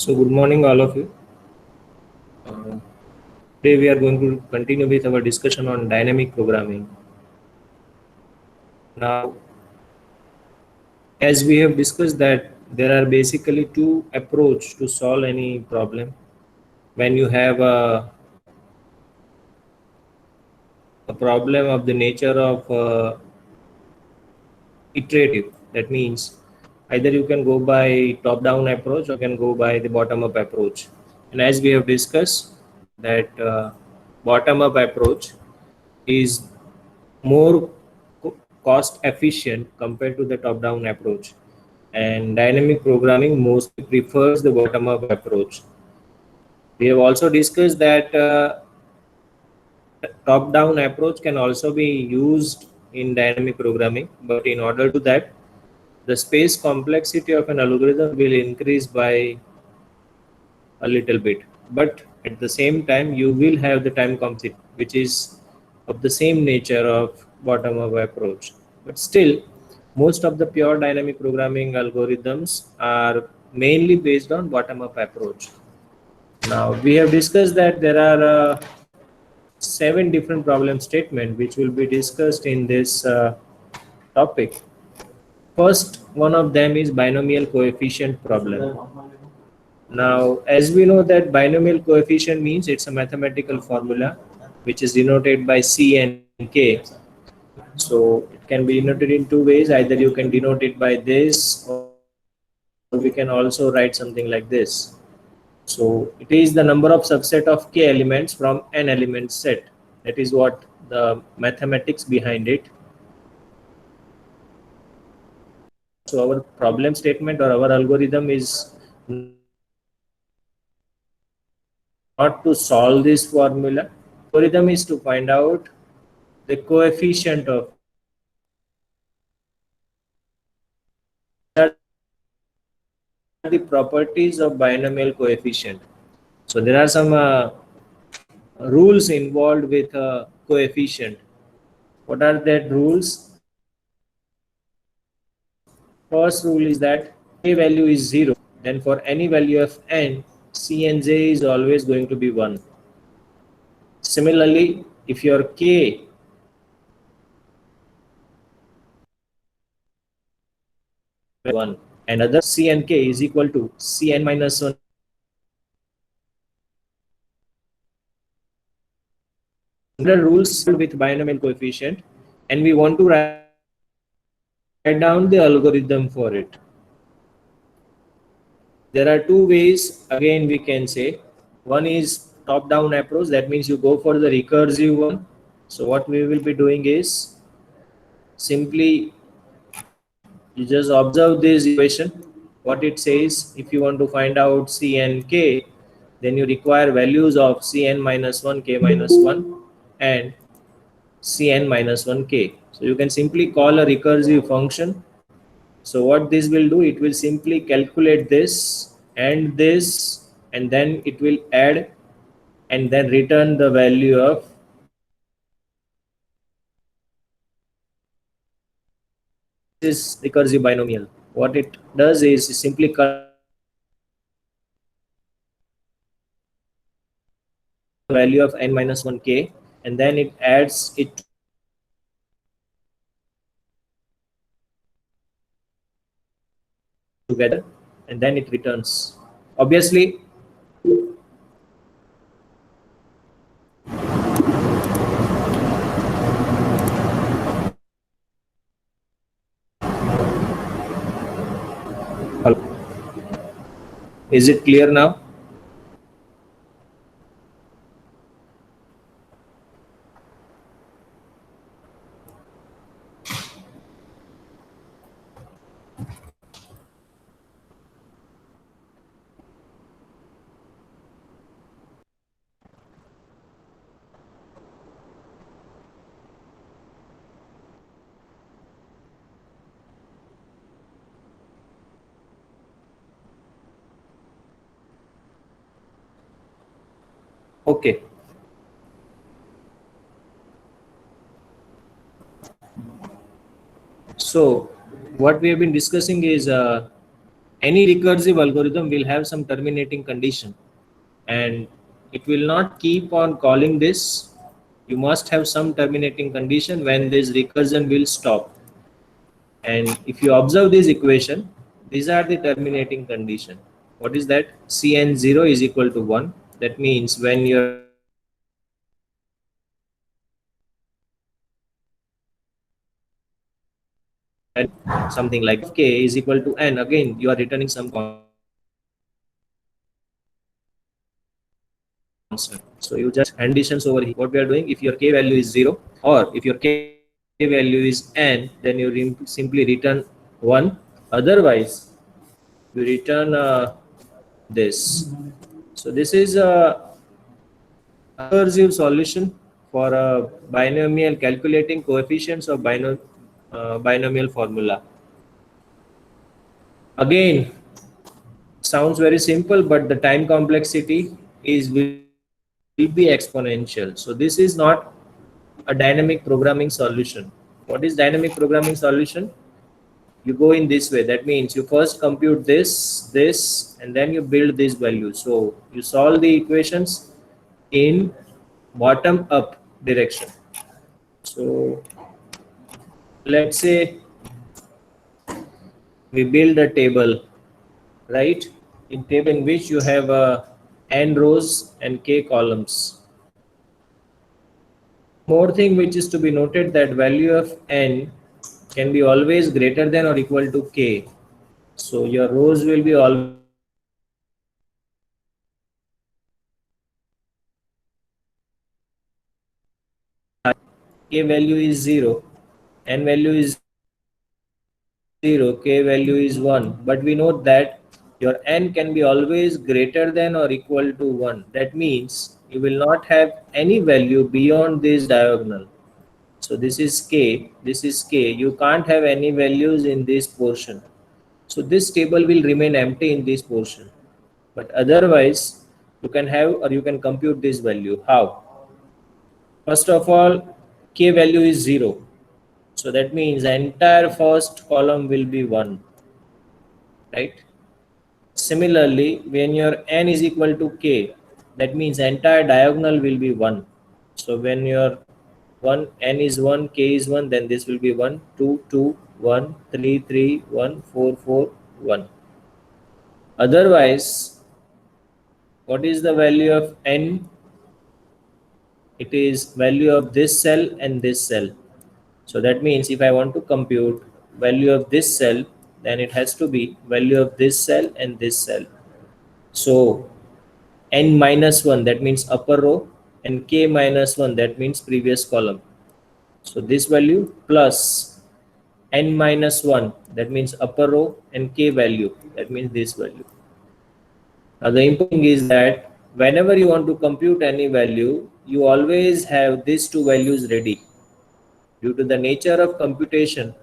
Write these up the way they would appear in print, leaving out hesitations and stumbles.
So, good morning, all of you. Uh, Today, we are going to continue with our discussion on dynamic programming. Now, as we have discussed that there are basically two approach to solve any problem. When you have a problem of the nature of iterative, that means either you can go by top-down approach or can go by the bottom-up approach. And as we have discussed that bottom-up approach is more cost efficient compared to the top down approach, and dynamic programming mostly prefers the bottom up approach. We have also discussed that top down approach can also be used in dynamic programming, but in order to that, the space complexity of an algorithm will increase by a little bit, but at the same time you will have the time complexity which is of the same nature of bottom up approach. But still, most of the pure dynamic programming algorithms are mainly based on bottom up approach. Now we have discussed that there are 7 different problem statement which will be discussed in this topic. First one of them is binomial coefficient problem. Now, as we know that binomial coefficient means it's a mathematical formula which is denoted by C and K. So it can be denoted in two ways. Either you can denote it by this, or we can also write something like this. So it is the number of subset of K elements from n element set. That is what the mathematics behind it. So our problem statement or our algorithm is not to solve this formula. Our algorithm is to find out the coefficient of it. These are the properties of binomial coefficient. So there are some rules involved with coefficient. What are that rules? First rule is that k value is 0. Then for any value of n, c and j is always going to be 1. Similarly, if your k one and other c and k is equal to cn minus 1 k minus 1. There are rules with binomial coefficient, and we want to write down the algorithm for it. There are two ways again we can say. One is top down approach, that means you go for the recursive one. So what we will be doing is simply you just observe this equation. What it says, if you want to find out c and k, then you require values of cn minus 1 k minus 1 and cn minus 1 k. So you can simply call a recursive function. So what this will do, it will simply calculate this and then it will add and then return the value of this recursive binomial. What it does is simply convert the value of n minus 1 k, and then it adds it together, and then it returns. Obviously, is it clear now? Okay. So what we have been discussing is any recursive algorithm will have some terminating condition, and it will not keep on calling this. You must have some terminating condition when this recursion will stop. And if you observe this equation, these are the terminating condition. What is that? Cn0 is equal to 1. That means when your something like k is equal to n, again you are returning some constant. So you just conditions over here. What we are doing, if your k value is 0 or if your k value is n, then you simply return 1. Otherwise you return this. So this is a recursive solution for a binomial, calculating coefficients of binomial formula. Again, sounds very simple, but the time complexity will be exponential. So this is not a dynamic programming solution. What is dynamic programming solution? You go in this way. That means you first compute this, and then you build these values. So you solve the equations in bottom up direction. So let's say we build a table, right? In table in which you have n rows and k columns. More thing which is to be noted, that value of n can be always greater than or equal to k. So your rows will be always k value is 0, n value is 0, k value is 1. But we note that your n can be always greater than or equal to 1. That means you will not have any value beyond this diagonal. So this is k, this is k. You can't have any values in this portion. So this table will remain empty in this portion. But otherwise, you can have or you can compute this value. How? First of all, k value is 0. So that means the entire first column will be 1, right? Similarly, when your n is equal to k, that means the entire diagonal will be 1. So when your 1 n is 1, k is 1, then this will be 1, 2, 2, 1, 3, 3, 1, 4, 4, 1. Otherwise, what is the value of n? It is value of this cell and this cell. So that means if I want to compute value of this cell, then it has to be value of this cell and this cell. So n minus 1, that means upper row, and k minus 1, that means previous column. So this value plus n minus 1, that means upper row, and k value, that means this value. Now the important thing is that whenever you want to compute any value, you always have these two values ready. Due to the nature of computation,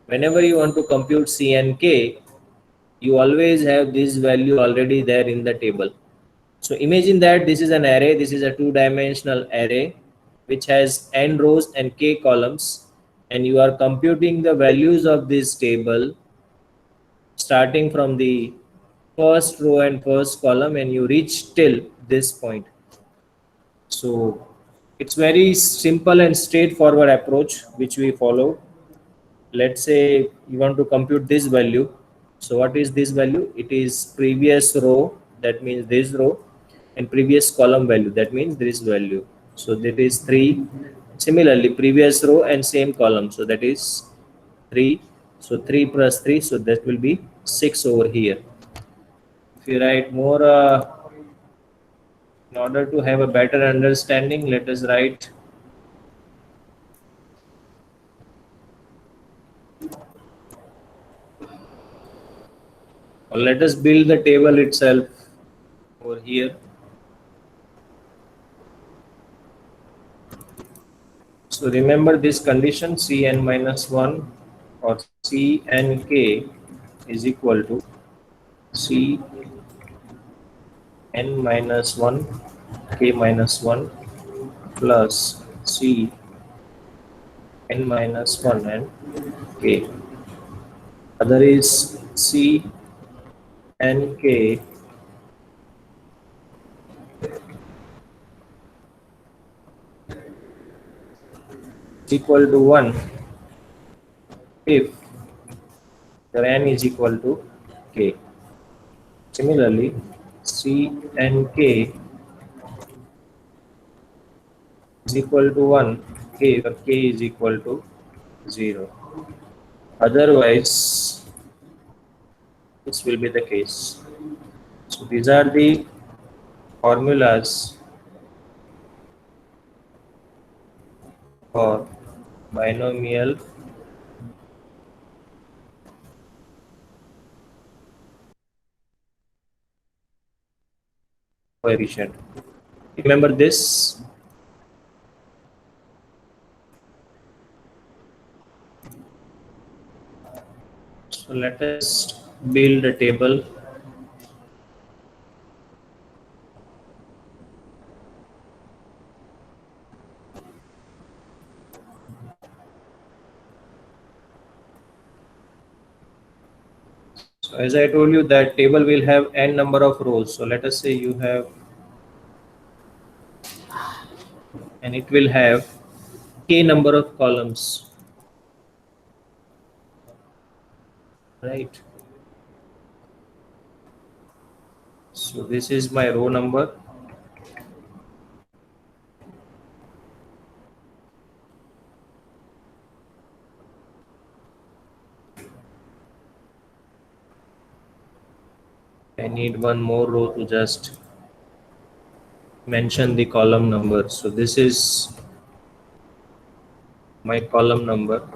whenever you want to compute c and k, you always have this value already there in the table. So imagine that this is an array, this is a two-dimensional array which has n rows and k columns, and you are computing the values of this table starting from the first row and first column, and you reach till this point. So it's very simple and straightforward approach which we follow. Let's say you want to compute this value. So what is this value? It is previous row, that means this row, and previous column value, that means this value. So that is 3. Similarly, previous row and same column, so that is 3. So 3 plus 3, so that will be 6 over here. If you write more, in order to have a better understanding, let us write or let us build the table itself over here. So remember this condition, Cn minus 1 or Cnk is equal to Cn minus 1 k minus 1 plus Cn minus 1 and k. Other is Cn nk is equal to 1 if your n is equal to k. Similarly, C and K is equal to 1 if K is equal to 0. Otherwise, this will be the case. So these are the formulas for binomial coefficient. Remember this. So let us build a table. So as I told you, that table will have n number of rows. So let us say you have, and it will have k number of columns, right? So this is my row number. I need one more row to just mention the column number. So this is my column number.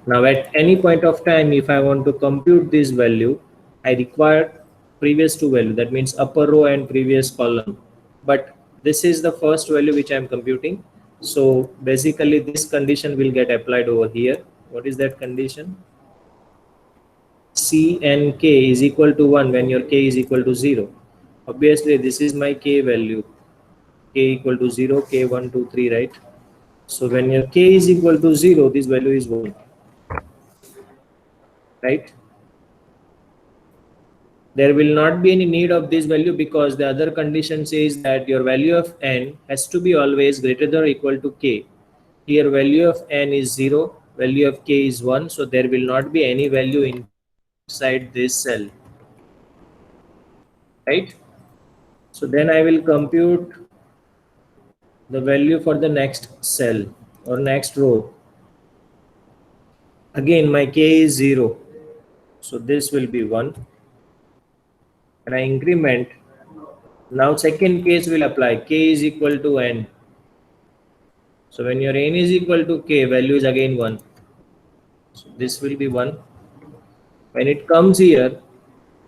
Now at any point of time, if I want to compute this value, I require previous two value. That means upper row and previous column. But this is the first value which I am computing. So basically this condition will get applied over here. What is that condition? C and K is equal to 1 when your K is equal to 0. Obviously this is my K value. K equal to 0, K 1, 2, 3, right? So when your K is equal to 0, this value is 1, right? There will not be any need of this value because the other condition says that your value of n has to be always greater than or equal to k. Here value of n is 0, value of k is 1, so there will not be any value inside this cell, right? So then I will compute the value for the next cell or next row. Again my k is 0, so this will be 1, and I increment. Now second case will apply, k is equal to n. So when your n is equal to k, value is again 1. So this will be 1. When it comes here,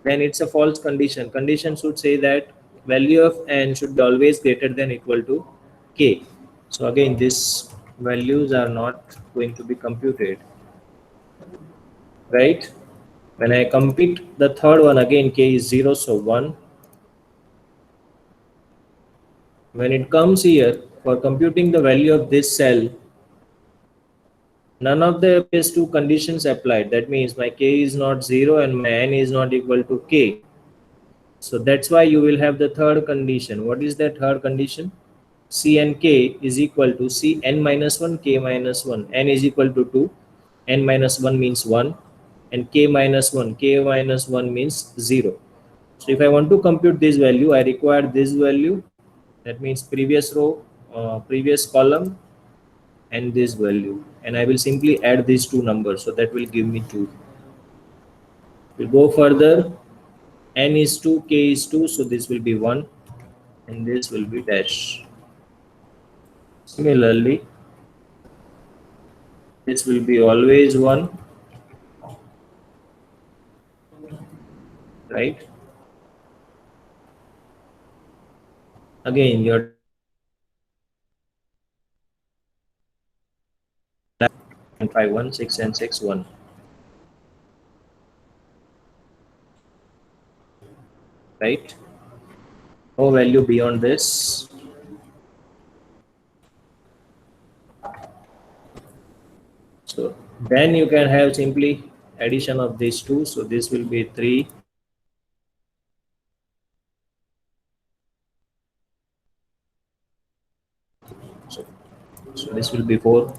then it's a false condition. Condition should say that value of n should be always greater than equal to k. So again, these values are not going to be computed, right? When I compute the third one, again k is 0, so 1. When it comes here, for computing the value of this cell, none of the previous two conditions applied. That means my k is not 0 and my n is not equal to k. So that's why you will have the third condition. What is that third condition? C and k is equal to C n minus 1, k minus 1. N is equal to 2. N minus 1 means 1. And k minus 1. K minus 1 means 0. So if I want to compute this value, I require this value. That means previous row, previous column, and this value. And I will simply add these two numbers. So that will give me 2. We'll go further. N is 2, k is 2. So this will be 1. And this will be dash. Similarly, this will be always 1, right? Again, your 5, 1, 6, and 6, 1, right? No value beyond this. So then you can have simply addition of these two. So this will be 3. So, so this will be 4.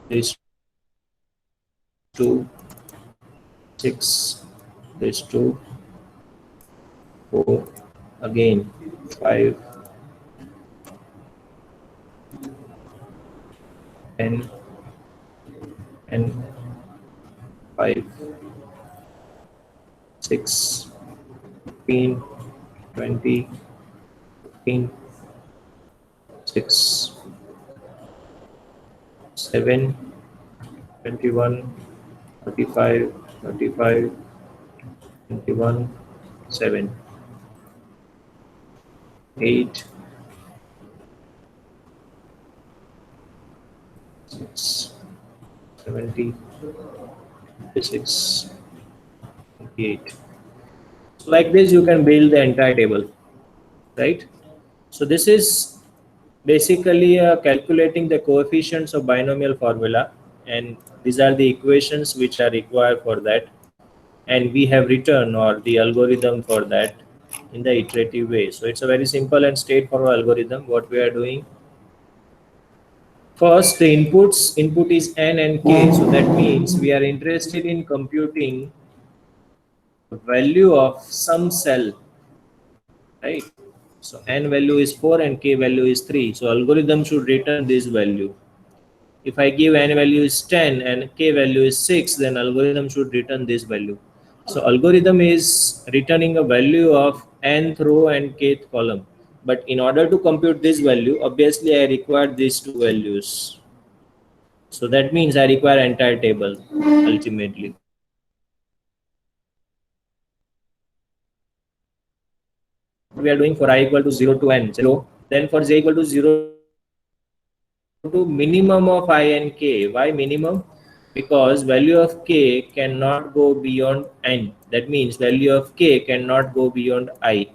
This 2, 6. This 2, 4. Again 5, 10, and 5, 6, 15, 20, 15, 6, 7, 21, 35, 35, 21, 7, 8, 6, 70, 56, 28. So like this, you can build the entire table, right? So this is basically calculating the coefficients of binomial formula, and these are the equations which are required for that, and we have written or the algorithm for that in the iterative way. So it's a very simple and straightforward algorithm. What we are doing, first the input is n and k, so that means we are interested in computing the value of some cell, right? So n value is 4 and k value is 3, so algorithm should return this value. If I give n value is 10 and k value is 6, then algorithm should return this value. So algorithm is returning a value of nth row and kth column. But in order to compute this value, obviously I require these two values. So that means I require entire table ultimately. We are doing for I equal to 0 to n 0. Then for j equal to 0 to minimum of I and k. Why minimum? Because value of k cannot go beyond n. That means value of k cannot go beyond I.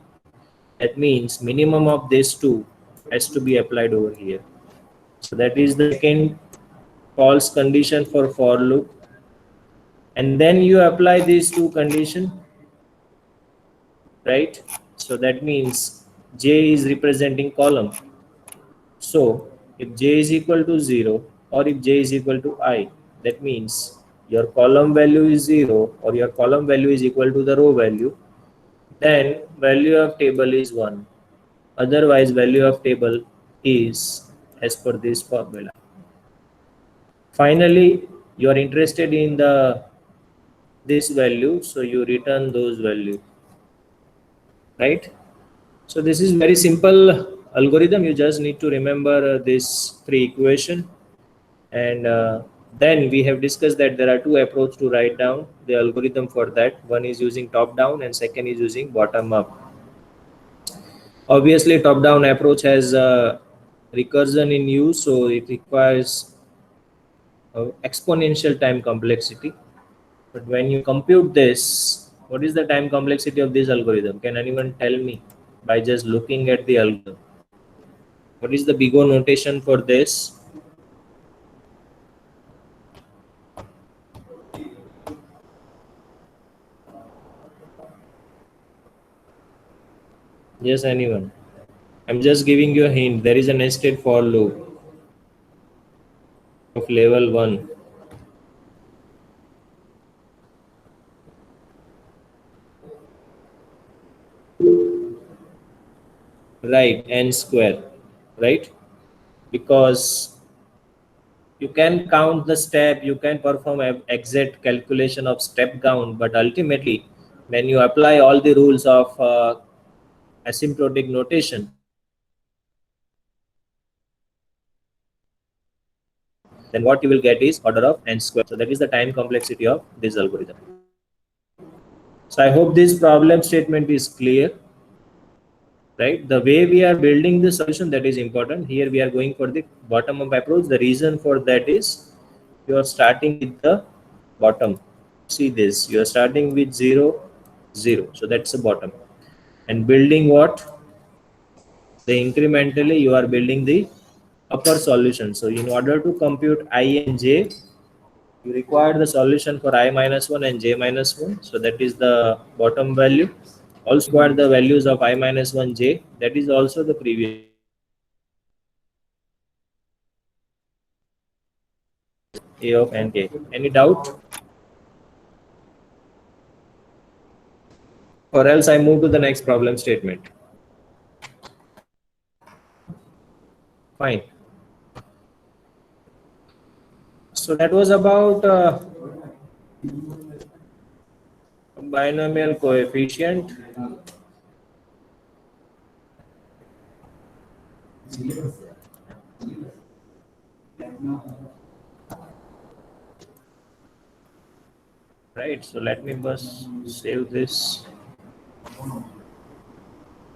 That means minimum of these two has to be applied over here. So that is the second false condition for loop. And then you apply these two conditions, right? So that means j is representing column. So if j is equal to 0 or if j is equal to I, that means your column value is 0 or your column value is equal to the row value, then value of table is 1. Otherwise value of table is as per this formula. Finally, you are interested in the this value, so you return those value, right? So this is very simple algorithm. You just need to remember this three equation, and then we have discussed that there are two approaches to write down the algorithm for that. One is using top down and second is using bottom up. Obviously top down approach has recursion in use, so it requires exponential time complexity. But when you compute this, what is the time complexity of this algorithm? Can anyone tell me by just looking at the algorithm? What is the big O notation for this? Yes, anyone? I'm just giving you a hint. There is a nested for loop of level 1. Right, n square, right? Because you can count the step, you can perform exact calculation of step count, but ultimately when you apply all the rules of asymptotic notation, then what you will get is order of n square. So that is the time complexity of this algorithm. So I hope this problem statement is clear, right? The way we are building the solution, that is important. Here we are going for the bottom up approach. The reason for that is you are starting with the bottom. See this, you are starting with 0, 0. So that's the bottom. And building what? The incrementally you are building the upper solution. So in order to compute I and j, You require the solution for I minus 1 and j minus 1. So that is the bottom value. Also require the values of I minus 1 j. That is also the previous a of n k. Any doubt? Or else I move to the next problem statement. Fine. So that was about binomial coefficient. Right. So let me just save this.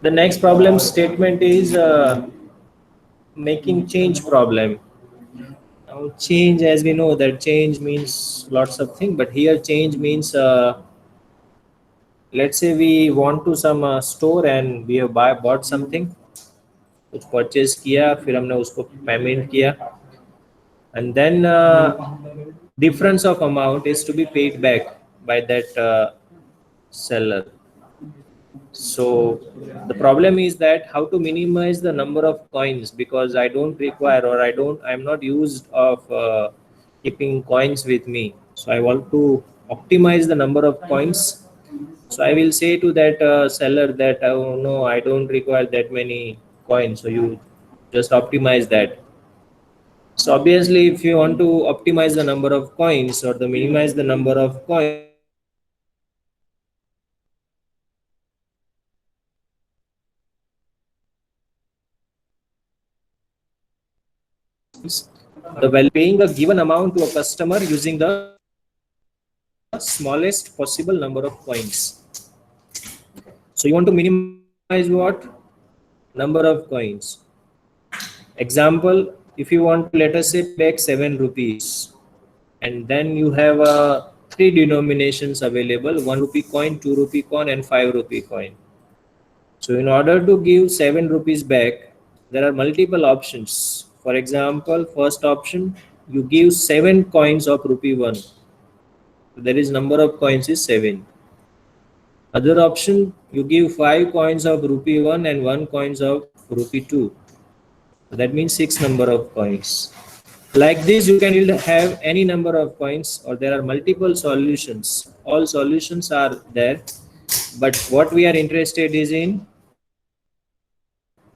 The next problem statement is making change problem. Now change, as we know that change means lots of things, but here change means let's say we want to some store and we have bought something, कुछ purchase किया, फिर हमने उसको payment किया, and then difference of amount is to be paid back by that seller. So the problem is that how to minimize the number of coins, because I don't require, or I'm not used of keeping coins with me. So I want to optimize the number of coins. So I will say to that seller that, oh no, I don't require that many coins, so you just optimize that. So obviously, if you want to optimize the number of coins or the minimize the number of coins, the value paying a given amount to a customer using the smallest possible number of coins. So you want to minimize what? Number of coins. Example, if you want to, let us say, back 7 rupees, and then you have three denominations available: 1 rupee coin, 2 rupee coin, and 5 rupee coin. So in order to give 7 rupees back, there are multiple options. For example, first option, you give 7 coins of rupee 1. There is number of coins is 7. Other option, you give 5 coins of rupee 1 and 1 coins of rupee 2. So that means 6 number of coins. Like this, you can have any number of coins, or there are multiple solutions. All solutions are there, but what we are interested is in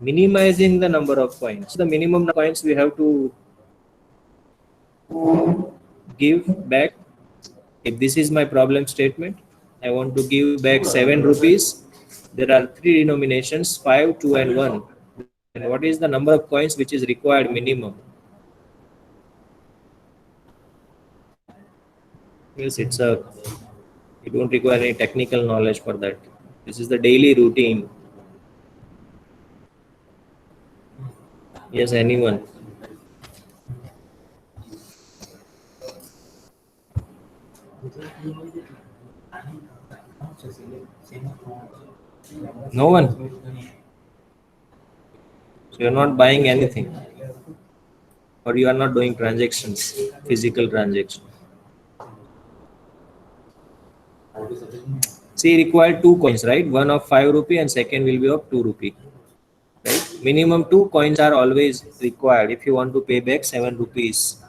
minimizing the number of coins. The minimum coins we have to give back. If this is my problem statement, I want to give back 7 rupees. There are three denominations, 5, 2, and 1. And what is the number of coins which is required minimum? Yes, you don't require any technical knowledge for that. This is the daily routine. Yes, anyone. No one. So you're not buying anything, or you are not doing transactions, physical transactions. See, required 2 coins, right? One of 5 rupee and second will be of 2 rupee. Right? Minimum 2 coins are always required if you want to pay back 7 rupees.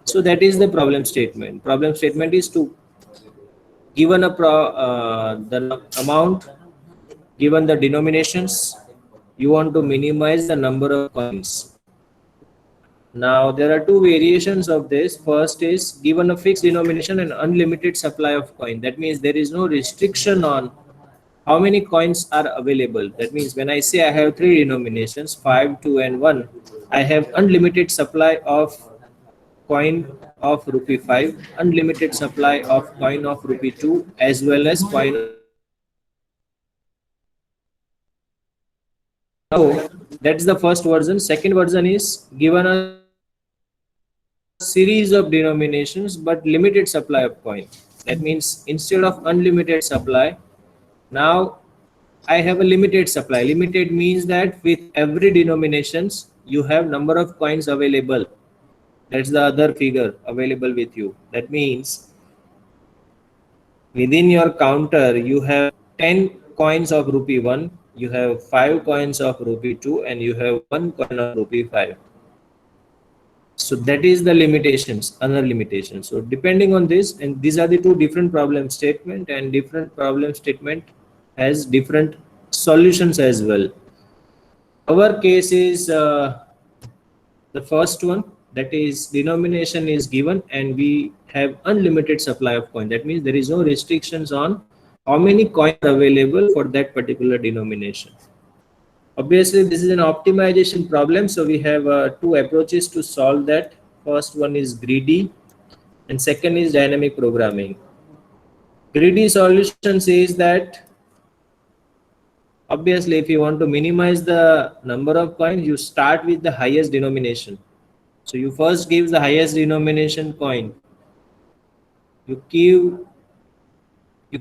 So that is the problem statement. Problem statement is to given the amount, given the denominations, you want to minimize the number of coins. Now there are two variations of this. First is given a fixed denomination and unlimited supply of coin. That means there is no restriction on how many coins are available. That means when I say I have three denominations, 5, 2, and 1, I have unlimited supply of coin of rupee 5, unlimited supply of coin of rupee 2, as well as coin. So that's the first version. Second version is given a series of denominations but limited supply of coin. That means instead of unlimited supply, now I have a limited supply. Limited means that with every denominations you have number of coins available. That's the other figure available with you. That means within your counter you have 10 coins of rupee 1, you have 5 coins of rupee 2, and you have 1 coin of rupee 5. So that is the limitations, another limitation. So depending on this, and these are the two different problem statement, and different problem statement has different solutions as well. Our case is the first one, that is denomination is given and we have unlimited supply of coin. That means there is no restrictions on how many coins are available for that particular denomination. Obviously this is an optimization problem, so we have two approaches to solve that. First one is greedy and second is dynamic programming. Greedy solution says that obviously if you want to minimize the number of coins, you start with the highest denomination. So you first give the highest denomination coin. You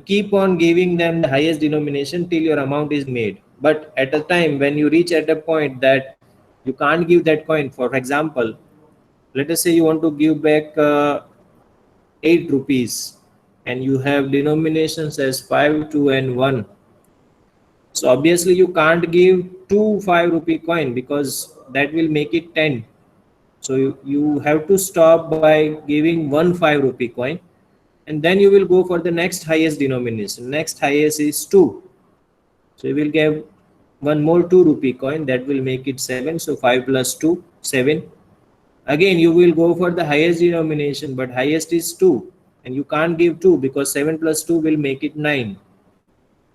keep on giving them the highest denomination till your amount is made. But at a time when you reach at a point that you can't give that coin, for example, let us say you want to give back 8 rupees and you have denominations as 5, 2 and 1. So obviously you can't give two 5 rupee coin because that will make it 10. So you have to stop by giving one 5 rupee coin, and then you will go for the next highest denomination. Next highest is 2. So you will give one more 2 rupee coin, that will make it 7. So 5 plus 2, 7. Again you will go for the highest denomination, but highest is 2 and you can't give 2 because 7 plus 2 will make it 9.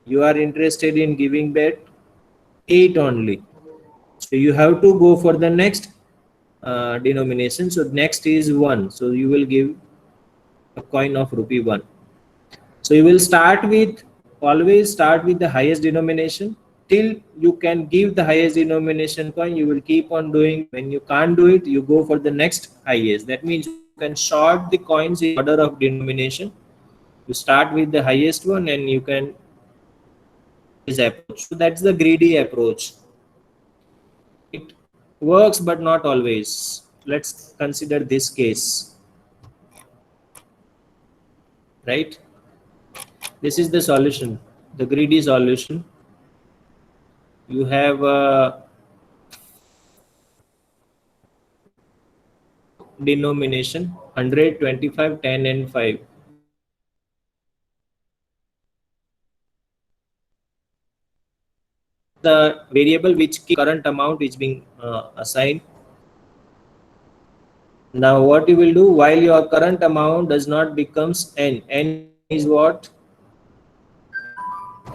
You are interested in giving back 8 only. So you have to go for the next denomination. So next is 1. So you will give a coin of rupee 1. So you will always start with the highest denomination till you can give the highest denomination coin. You will keep on doing. When you can't do it, you go for the next highest. That means you can sort the coins in order of denomination. You start with the highest one and you can this approach. So that's the greedy approach. It works but not always. Let's consider this case, right? This is the solution, the greedy solution. You have denomination 100, 25, 10 and 5. The variable which current amount is being assigned. Now what you will do, while your current amount does not becomes n is what?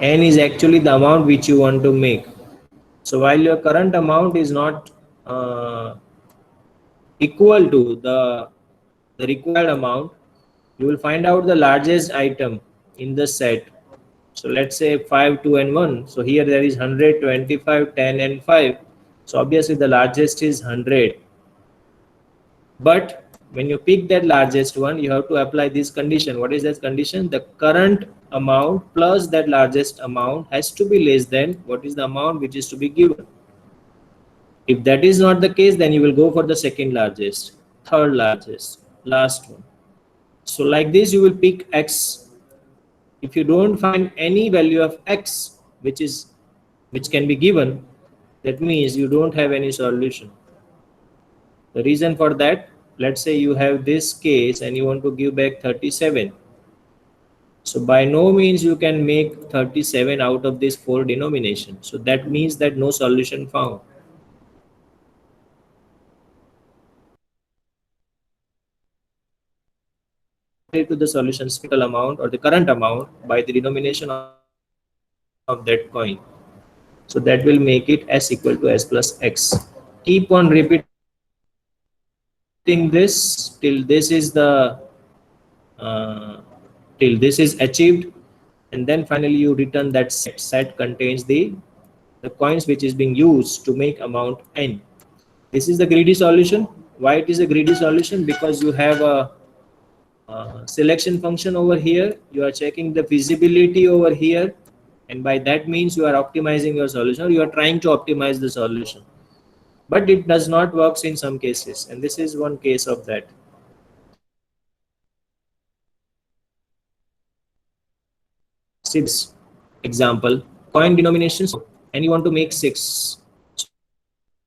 N is actually the amount which you want to make. So while your current amount is not equal to the required amount, you will find out the largest item in the set. So let's say 5, 2 and 1. So here there is 100, 25, 10 and 5. So obviously the largest is 100. But when you pick that largest one, you have to apply this condition. What is that condition? The current amount plus that largest amount has to be less than what is the amount which is to be given. If that is not the case, then you will go for the second largest, third largest, last one. So like this, you will pick X. If you don't find any value of X which can be given, that means you don't have any solution. The reason for that, let's say you have this case and you want to give back 37. So by no means you can make 37 out of this 4 denomination. So that means that no solution found. To the solution's total amount or the current amount by the denomination of that coin. So that will make it S equal to S plus X. Keep on repeating this till this is achieved, and then finally you return that set contains the coins which is being used to make amount N. This is the greedy solution. Why it is a greedy solution? Because you have a selection function over here, you are checking the feasibility over here, and by that means you are optimizing your solution, or you are trying to optimize the solution. but it does not works in some cases, and this is one case of that. See this example, coin denomination 4 and you want to make 6. So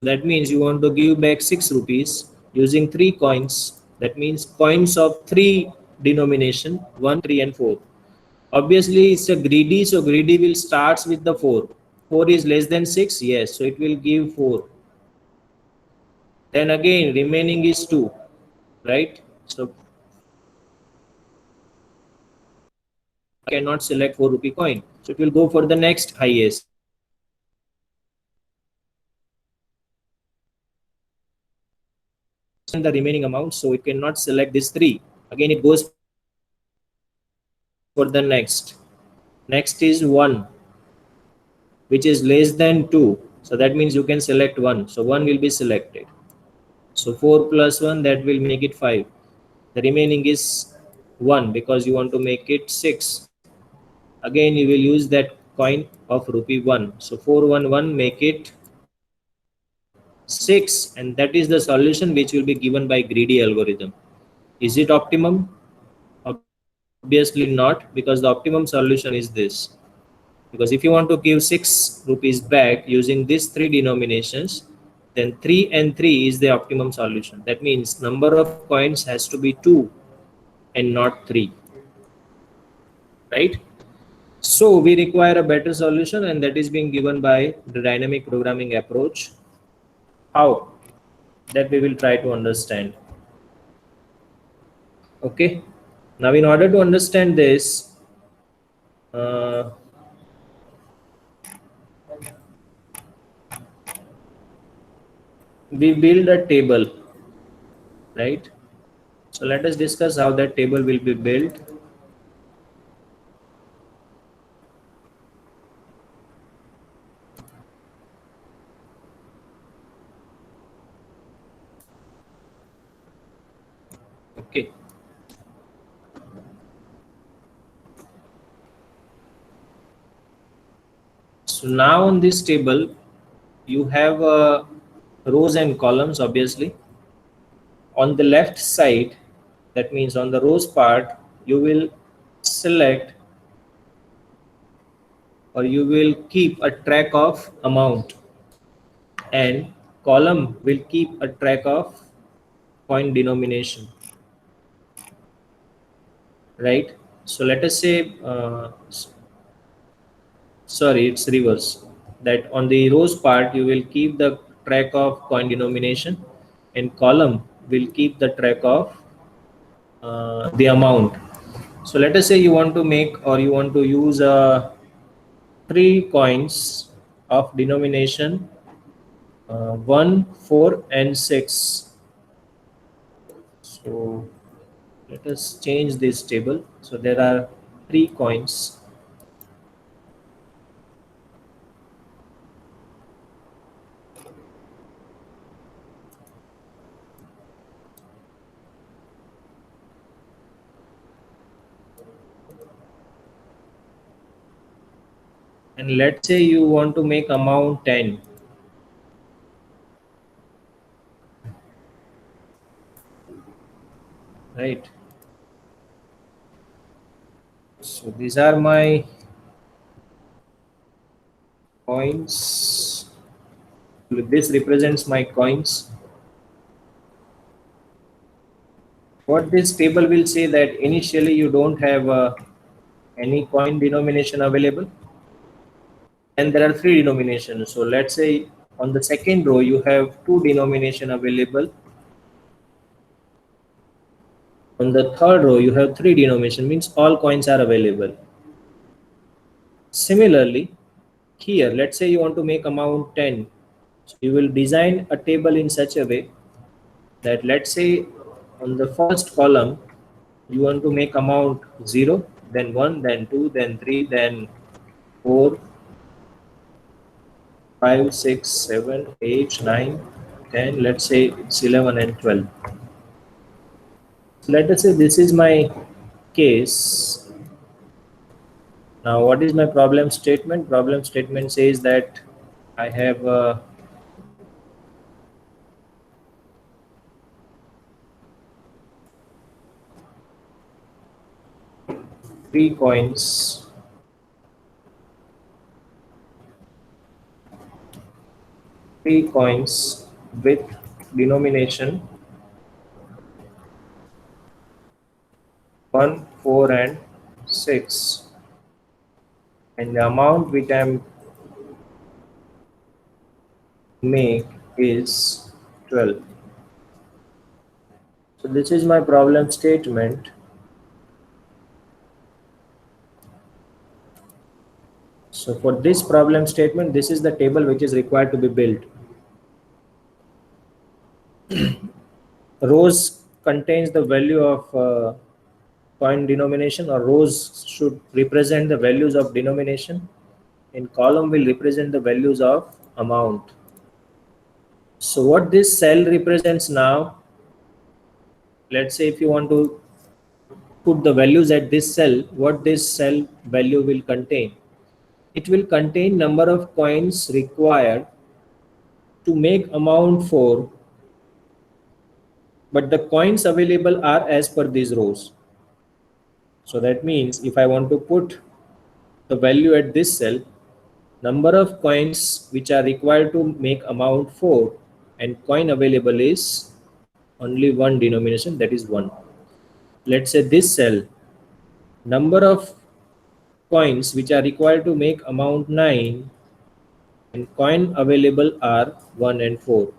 that means you want to give back 6 rupees using 3 coins. That means coins of 3 denomination, 1, 3 and 4. Obviously it's a greedy, so greedy will starts with the 4. 4 is less than 6, yes, so it will give 4. Then again remaining is 2, right? So cannot select 4 rupee coin, so it will go for the next highest. And the remaining amount, so it cannot select this 3. Again it goes for the next. Next is 1, which is less than 2, so that means you can select 1, so 1 will be selected. So 4 plus 1, that will make it 5. The remaining is 1 because you want to make it 6. Again you will use that coin of rupee 1, so 411 make it 6, and that is the solution which will be given by greedy algorithm. Is it optimum? Obviously not, because the optimum solution is this. Because if you want to give 6 rupees back using these 3 denominations, then 3 and 3 is the optimum solution. That means number of coins has to be 2 and not 3, right? So we require a better solution, and that is being given by the dynamic programming approach. How? That we will try to understand. Okay. Now in order to understand this, uh, we build a table, right? So let us discuss how that table will be built. Okay. So now on this table, you have rows and columns, obviously. On the left side, that means on the rows part, you will select, or you will keep a track of amount, and column will keep a track of coin denomination, right? So let us say, sorry, it's reverse, that on the rows part you will keep the track of coin denomination, and column will keep the track of the amount. So let us say you want to make, or you want to use 3 coins of denomination 1, 4 and 6. So let us change this table. So there are 3 coins. And let's say you want to make amount 10. Right. So these are my coins. This represents my coins. What this table will say that initially you don't have any coin denomination available, and there are 3 denominations. So let's say on the second row you have 2 denomination available. On the third row you have 3 denomination, means all coins are available. Similarly, here let's say you want to make amount 10. So you will design a table in such a way that, let's say, on the first column you want to make amount 0, then 1, then 2, then 3, then 4, 5, 6, 7, 8, 9, 10, let's say it's 11 and 12. So let us say this is my case. Now what is my problem statement? Problem statement says that I have 3 coins with denomination 1, 4 and 6, and the amount which I make is 12. So this is my problem statement. So for this problem statement, this is the table which is required to be built. Rows contains the value of coin denomination, or rows should represent the values of denomination, and column will represent the values of amount. So what this cell represents now, let's say if you want to put the values at this cell, what this cell value will contain? It will contain number of coins required to make amount 4, but the coins available are as per these rows. So that means if I want to put the value at this cell, number of coins which are required to make amount 4, and coin available is only one denomination, that is 1. Let's say this cell, number of coins which are required to make amount 9, and coin available are 1 and 4.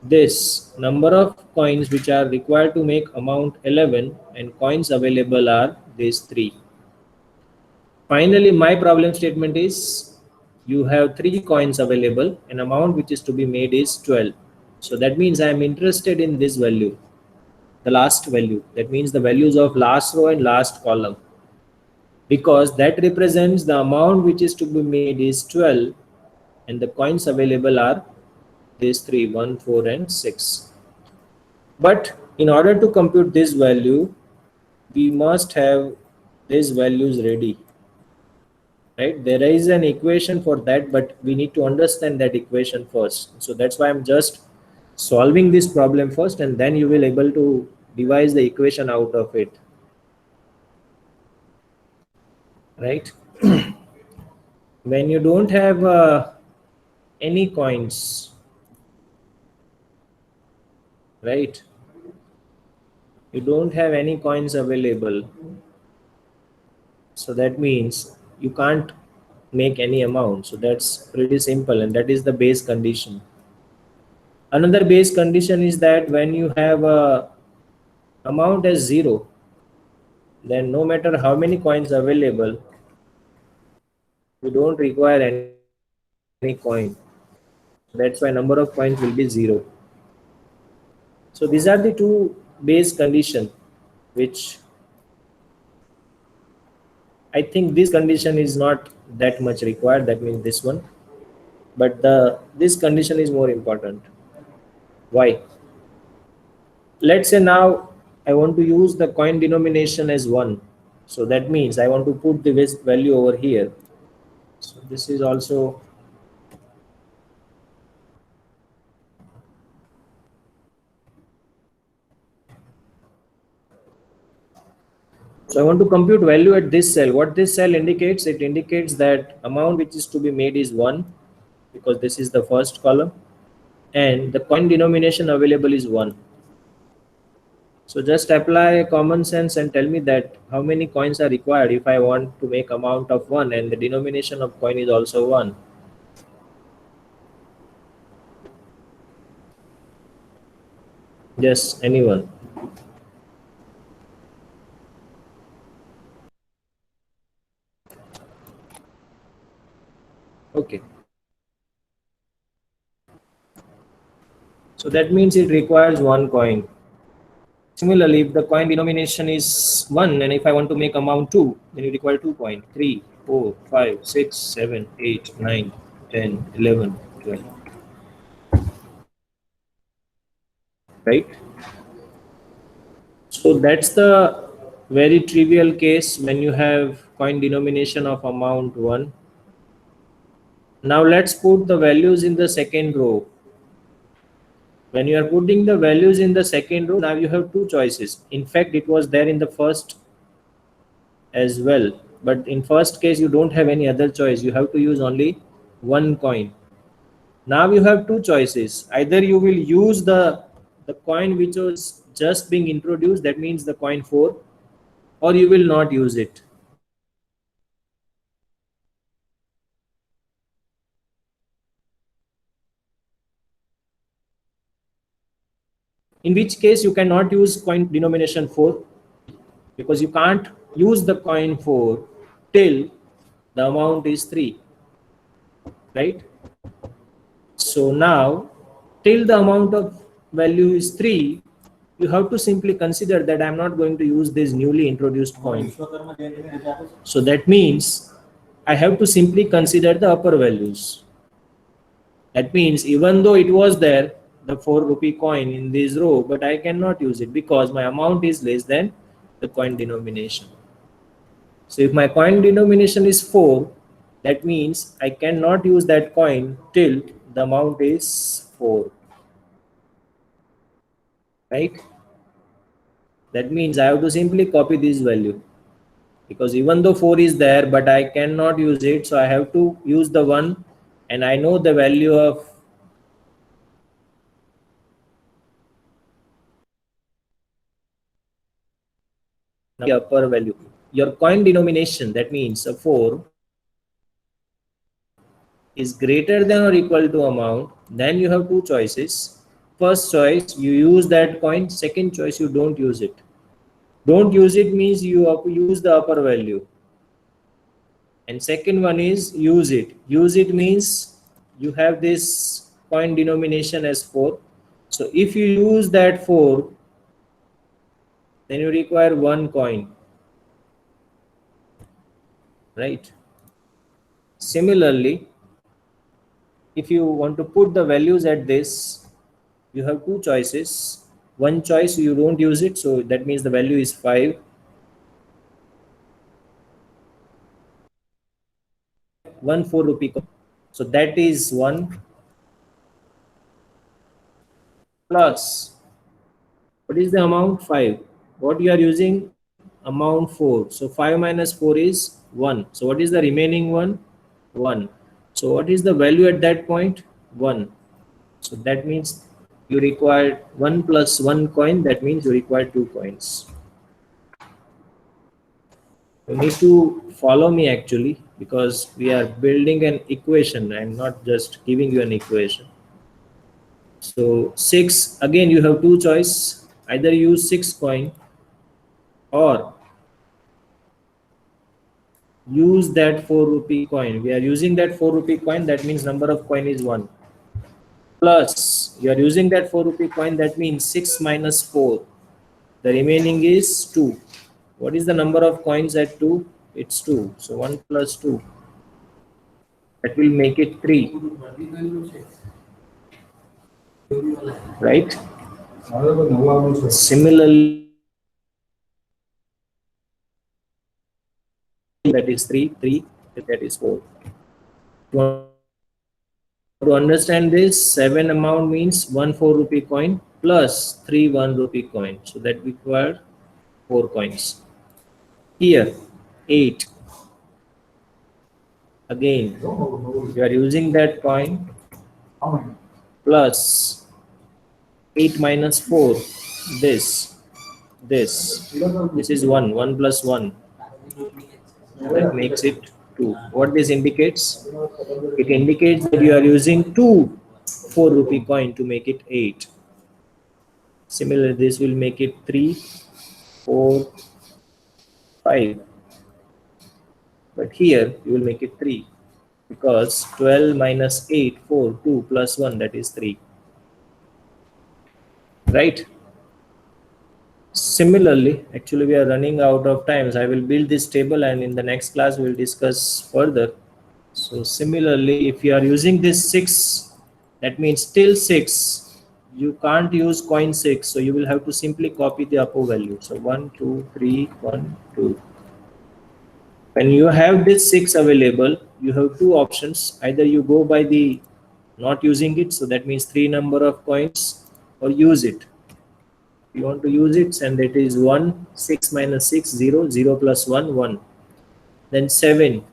This number of coins which are required to make amount 11, and coins available are these 3. Finally, my problem statement is you have 3 coins available, and amount which is to be made is 12. So that means I am interested in this value, the last value. That means the values of last row and last column, because that represents the amount which is to be made is 12, and the coins available are these 3, 1, 4 and 6. But in order to compute this value, we must have these values ready, right? There is an equation for that, but we need to understand that equation first. So that's why I'm just solving this problem first, and then you will able to devise the equation out of it, right? When you don't have any coins, right? You don't have any coins available, so that means you can't make any amount. So that's pretty simple, and that is the base condition. Another base condition is that when you have a amount as 0, then no matter how many coins available, you don't require any coin. That's why number of coins will be 0. So these are the two base condition, which I think this condition is not that much required. That means this one, but this condition is more important. Why? Let's say now I want to use the coin denomination as 1. So that means I want to put the value over here. So this is also so I want to compute value at this cell. What this cell indicates, it indicates that amount which is to be made is 1, because this is the first column, and the coin denomination available is 1. So just apply common sense and tell me that how many coins are required if I want to make amount of 1 and the denomination of coin is also 1. Yes, anyone? Okay. So that means it requires 1 coin. Similarly, if the coin denomination is 1 and if I want to make amount 2, then you require 2 coins. 3, 4, 5, 6, 7, 8, 9, 10, 11, 12. Right? So that's the very trivial case when you have coin denomination of amount 1. Now let's put the values in the second row. When you are putting the values in the second row, now you have two choices. In fact, it was there in the first as well. But in first case, you don't have any other choice. You have to use only one coin. Now you have two choices. Either you will use the coin which was just being introduced, that means the coin 4, or you will not use it. In which case you cannot use coin denomination 4, because you can't use the coin 4 till the amount is 3, right? So now, till the amount of value is 3, you have to simply consider that I'm not going to use this newly introduced coin. So that means I have to simply consider the upper values. That means even though it was there, the 4 rupee coin in this row, but I cannot use it because my amount is less than the coin denomination. So if my coin denomination is 4, that means I cannot use that coin till the amount is 4. Right? That means I have to simply copy this value, because even though 4 is there, but I cannot use it, so I have to use the 1, and I know the value of the upper value. Your coin denomination, that means a 4, is greater than or equal to amount, then you have two choices. First choice, you use that coin. Second choice, you don't use it. Don't use it means you use the upper value. And second one is use it. Use it means you have this coin denomination as 4. So if you use that 4, then you require one coin. Right? Similarly, if you want to put the values at this, you have two choices. One choice, you don't use it, so that means the value is 5. One 4 rupee coin. So that is 1 plus, what is the amount? 5. What you are using? Amount 4. So 5 minus 4 is 1. So what is the remaining one? 1. So what is the value at that point? 1. So that means you require 1 plus 1 coin. That means you require 2 coins. You need to follow me actually, because we are building an equation and not just giving you an equation. So 6, again you have two choice. Either use 6 coin or use that 4 rupee coin. We are using that 4 rupee coin, that means number of coin is 1. Plus you are using that 4 rupee coin, that means 6 minus 4. The remaining is 2. What is the number of coins at 2? It's 2. So 1 plus 2. That will make it 3. Right? Similarly, that is 3, 3, that is 4. To understand this, 7 amount means 1 4 rupee coin plus 3 1 rupee coin. So that require 4 coins. Here, 8. Again, you are using that coin plus 8 minus 4. This is 1. 1 plus 1. That makes it 2. What this indicates? It indicates that you are using 2 4 rupee coin to make it 8. Similarly, this will make it 3, 4, 5. But here you will make it 3, because 12 minus 8, 4, 2 plus 1, that is 3. Right? Similarly, actually we are running out of time, so I will build this table and in the next class we will discuss further. So similarly, if you are using this 6, that means till 6, you can't use coin 6, so you will have to simply copy the upper value. So 1 2 3 1 2. When you have this 6 available, you have two options. Either you go by the not using it, so that means 3 number of coins, or use it. You want to use it, and it is 1, 6 minus 6, 0, 0 plus 1, 1. Then 7.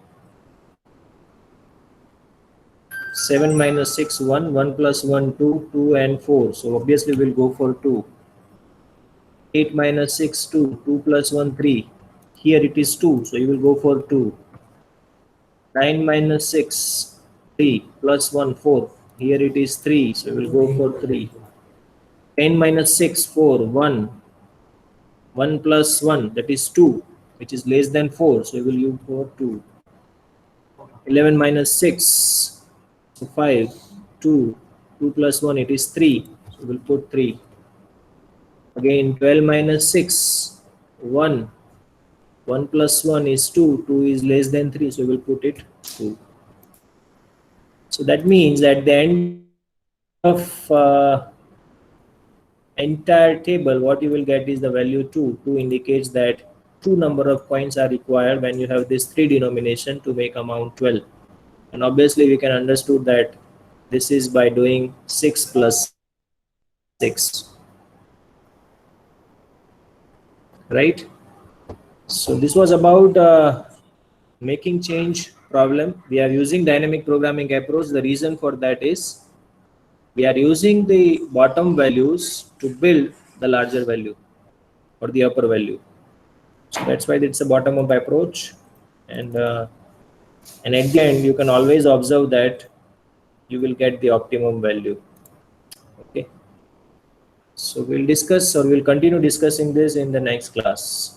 7 minus 6, 1, 1 plus 1, 2, 2 and 4. So obviously we'll go for 2. 8 minus 6, 2, 2 plus 1, 3. Here it is 2, so you will go for 2. 9 minus 6, 3 plus 1, 4. Here it is 3, so we will go for 3. 10 minus 6, 4, 1. 1 plus 1, that is 2, which is less than 4, so we will use for 2. 11 minus 6, so 5, 2. 2 plus 1, it is 3, so we will put 3. Again 12 minus 6, 1. 1 plus 1 is 2, 2 is less than 3, so we will put it 2. So that means at the end of entire table, what you will get is the value 2. 2 indicates that 2 number of coins are required when you have this 3 denomination to make amount 12. And obviously we can understood that this is by doing 6 plus 6. Right? So this was about making change problem. We are using dynamic programming approach. The reason for that is we are using the bottom values to build the larger value or the upper value. So that's why it's a bottom up approach. And at the end, you can always observe that you will get the optimum value. Okay. So we'll discuss, or we'll continue discussing this in the next class.